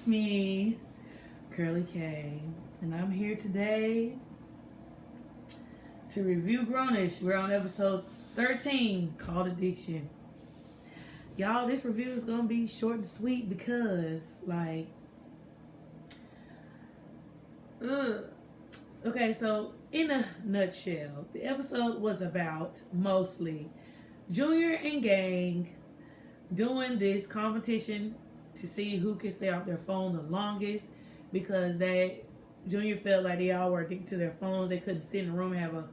It's me, Curly K, and I'm here today to review Grownish. We're on episode 13, called Addiction. Y'all, this review is gonna be short and sweet because, okay, so in a nutshell, the episode was about mostly Junior and gang doing this competition to see who can stay off their phone the longest, because Junior felt like they all were addicted to their phones. They couldn't sit in a room and have a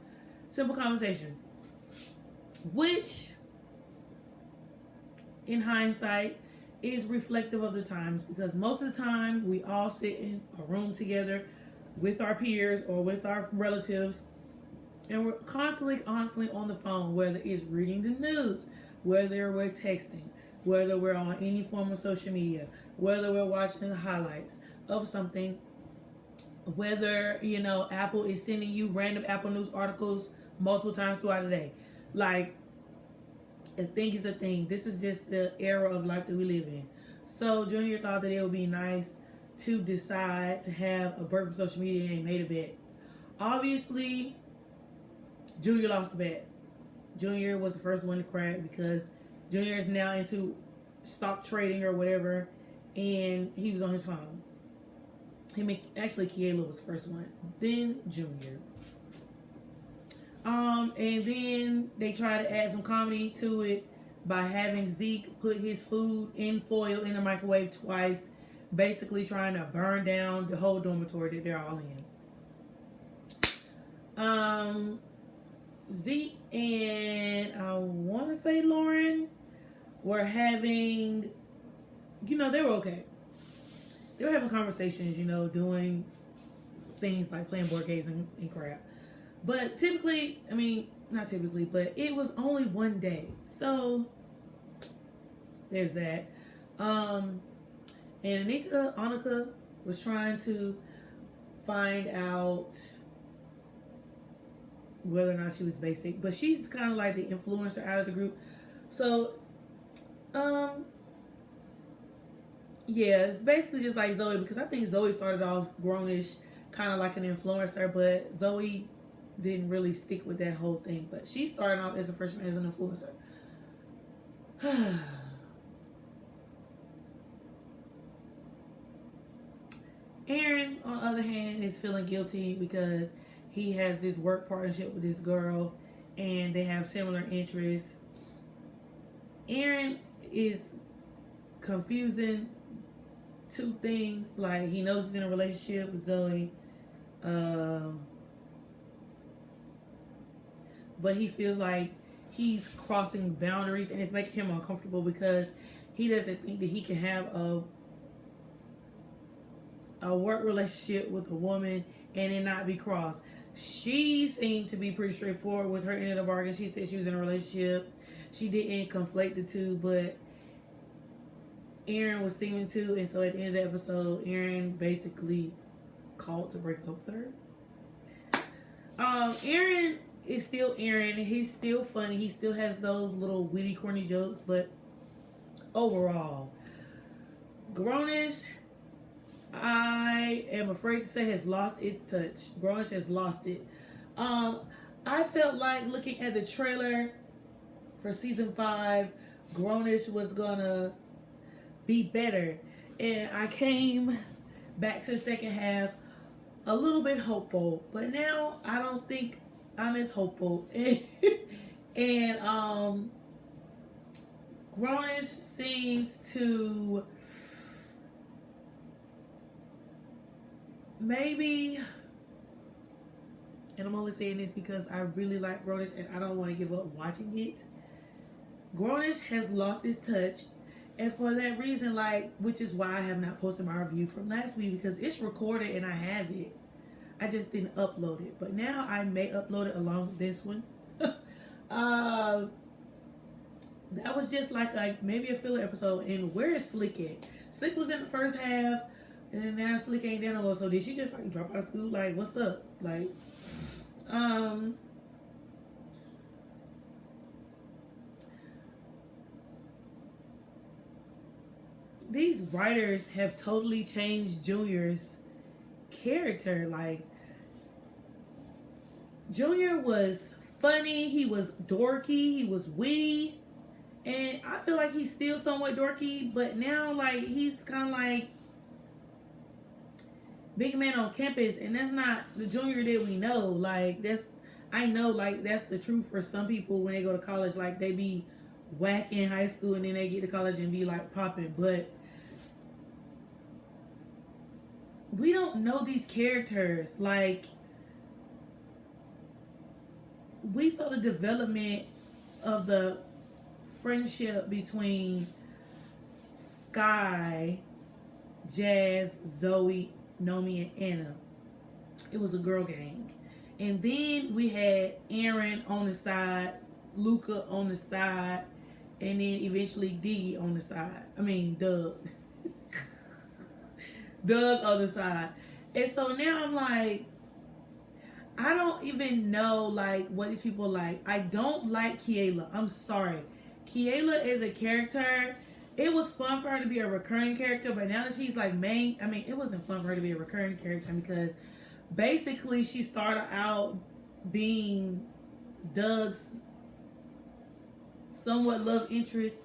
simple conversation, which in hindsight is reflective of the times, because most of the time we all sit in a room together with our peers or with our relatives, and we're constantly on the phone, whether it's reading the news, whether we're texting, whether we're on any form of social media, whether we're watching the highlights of something, whether, Apple is sending you random Apple News articles multiple times throughout the day. A thing is a thing. This is just the era of life that we live in. So Junior thought that it would be nice to decide to have a break from social media, and he made a bet. Obviously, Junior lost the bet. Junior was the first one to crack because Junior is now into stock trading or whatever, and he was on his phone. Actually, Kiela was the first one, then Junior. And then they tried to add some comedy to it by having Zeke put his food in foil in the microwave twice, basically trying to burn down the whole dormitory that they're all in. Zeke and I want to say Lauren were having, they were okay. They were having conversations, doing things like playing board games and crap. But not typically, but it was only one day. So there's that. And Annika was trying to find out whether or not she was basic, but she's kind of like the influencer out of the group. So, it's basically just like Zoe, because I think Zoe started off Grownish kind of like an influencer, but Zoe didn't really stick with that whole thing. But she started off as a freshman as an influencer. Aaron, on the other hand, is feeling guilty because he has this work partnership with this girl and they have similar interests. Aaron is confusing two things. Like, he knows he's in a relationship with Zoe, but he feels like he's crossing boundaries, and it's making him uncomfortable because he doesn't think that he can have a work relationship with a woman and it not be crossed. She seemed to be pretty straightforward with her end of the bargain. She said she was in a relationship. She didn't conflate the two, but Aaron was seeming to, and so at the end of the episode, Aaron basically called to break up with her. Aaron is still Aaron. He's still funny. He still has those little witty, corny jokes, but overall, Grownish, I am afraid to say, has lost its touch. Grownish has lost it. I felt like, looking at the trailer for season 5, Grownish was gonna be better, and I came back to the second half a little bit hopeful, but now I don't think I'm as hopeful. And Grownish seems to maybe, and I'm only saying this because I really like Grownish and I don't want to give up watching it. Grownish has lost its touch, and for that reason, which is why I have not posted my review from last week, because it's recorded and I have it. I just didn't upload it, but now I may upload it along with this one. That was just like maybe a filler episode. And where is Slick at? Slick was in the first half, and then now Slick ain't there no more. So did she just drop out of school? What's up? these writers have totally changed Junior's character. Like, Junior was funny, he was dorky, he was witty, and I feel like he's still somewhat dorky, but now, like, he's kind of like big man on campus, and that's not the Junior that we know. Like, I know, like, that's the truth for some people when they go to college. Like, they be whack in high school and then they get to college and be like popping, but we don't know these characters. Like, we saw the development of the friendship between Sky, Jazz, Zoe, Nomi, and Anna. It was a girl gang. And then we had Aaron on the side, Luca on the side, and then eventually Diggy on the side. I mean, Doug. Doug on the side. And so now I'm like, I don't even know, like, what these people like. I don't like Kiela. I'm sorry. Kiela is a character. It was fun for her to be a recurring character, but now that she's like main, I mean, it wasn't fun for her to be a recurring character because basically she started out being Doug's somewhat love interest,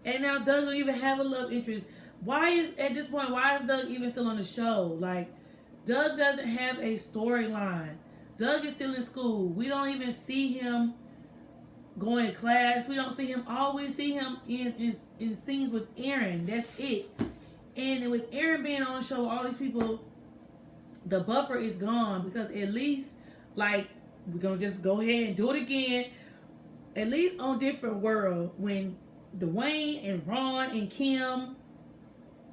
and now Doug don't even have a love interest. Why is Doug even still on the show? Like, Doug doesn't have a storyline. Doug is still in school. We don't even see him going to class. We don't see him. All we see him in scenes with Aaron. That's it. And with Aaron being on the show, all these people, the buffer is gone, because at least, like, we're gonna just go ahead and do it again. At least on Different World, when Dwayne and Ron and Kim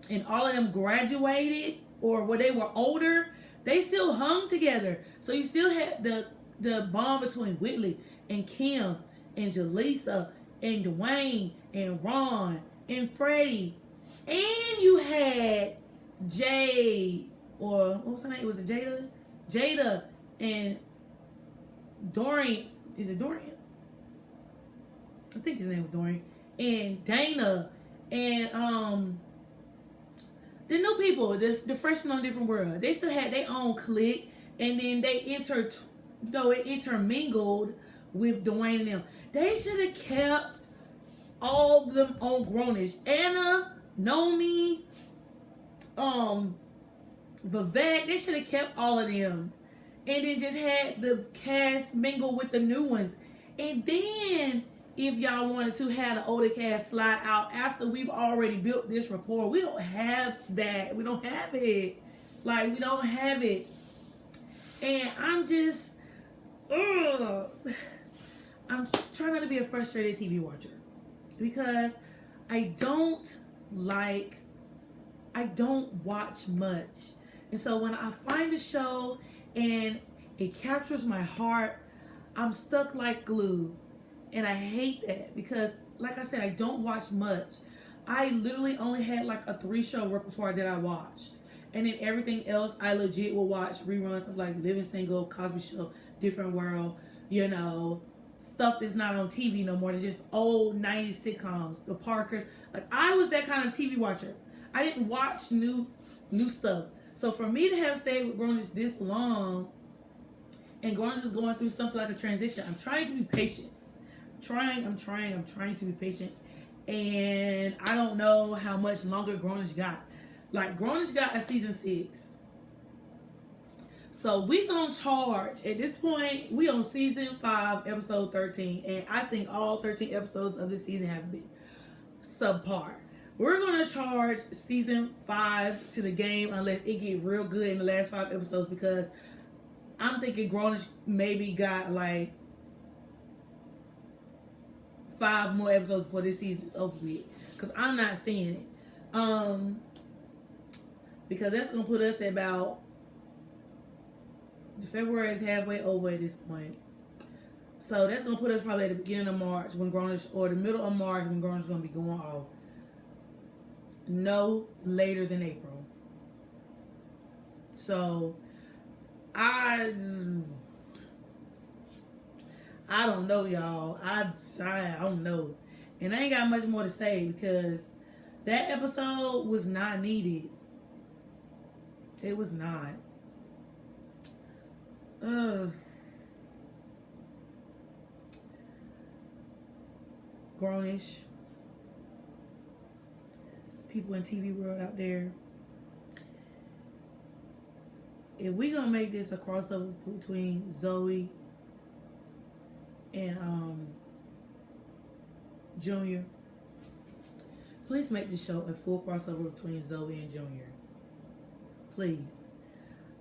and all of them graduated, or when they were older, they still hung together. So you still had the bond between Whitley and Kim and Jaleesa and Dwayne and Ron and Freddie. And you had Jade, or what was her name? Was it Jada? Jada and Dorian. Is it Dorian? I think his name was Dorian. And Dana and the new people, the freshmen on Different World. They still had their own clique, and then they intermingled with Dwayne and them. They should have kept all of them on Grownish. Anna, Nomi, Vivek, they should have kept all of them. And then just had the cast mingle with the new ones. And then, if y'all wanted to have the older cast slide out after we've already built this rapport, we don't have that. We don't have it. Like, we don't have it. And I'm just, I'm trying not to be a frustrated TV watcher, because I don't watch much. And so when I find a show and it captures my heart, I'm stuck like glue. And I hate that, because, like I said, I don't watch much. I literally only had like a 3-show repertoire that I watched. And then everything else, I legit will watch reruns of, like, Living Single, Cosby Show, Different World, you know, stuff that's not on TV no more. It's just old 90s sitcoms, The Parkers. Like, I was that kind of TV watcher. I didn't watch new stuff. So for me to have stayed with Grownish this long, and Grownish is going through something like a transition, I'm trying to be patient. I'm trying to be patient. And I don't know how much longer Grownish got. Like, Grownish got a season 6. So we gonna charge. At this point, we on season 5, episode 13. And I think all 13 episodes of this season have been subpar. We're gonna charge season 5 to the game unless it get real good in the last 5 episodes, because I'm thinking Grownish maybe got like 5 more episodes before this season is over with, because I'm not seeing it. Because that's gonna put us at about, February is halfway over at this point, so that's gonna put us probably at the beginning of March when Grownish, or the middle of March when Grownish is gonna be going off. No later than April. So I don't know, y'all. I don't know. And I ain't got much more to say, because That episode was not needed. It was not. Ugh. Grownish. People in TV world out there. If we gonna make this a crossover between Zoe and Junior, please make this show a full crossover between Zoe and Junior. Please.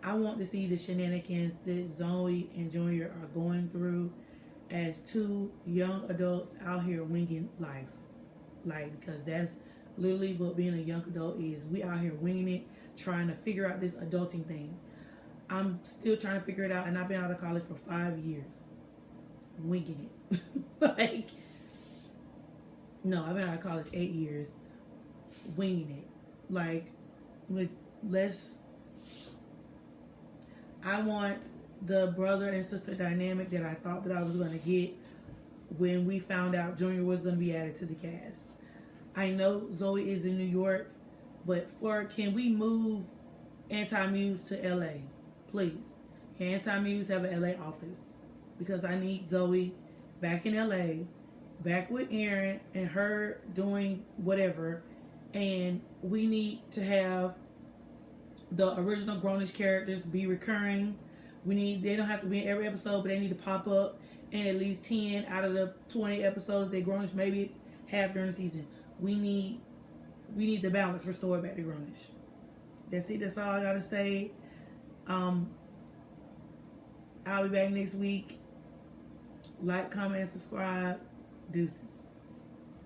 I want to see the shenanigans that Zoe and Junior are going through as two young adults out here winging life. Like, because that's literally what being a young adult is. We out here winging it, trying to figure out this adulting thing. I'm still trying to figure it out, and I've been out of college for 5 years. Winging it. Like, no, I've been out of college 8 years. Winging it. Like, I want the brother and sister dynamic that I thought that I was going to get when we found out Junior was going to be added to the cast. I know Zoe is in New York, but can we move Anti-Muse to LA? Please. Can Anti-Muse have an LA office? Because I need Zoe back in LA, back with Aaron and her doing whatever. And we need to have the original Grownish characters be recurring. They don't have to be in every episode, but they need to pop up in at least 10 out of the 20 episodes that Grownish maybe have during the season. We need the balance restored back to Grownish. That's it. That's all I gotta say. I'll be back next week. Like, comment, and subscribe. Deuces.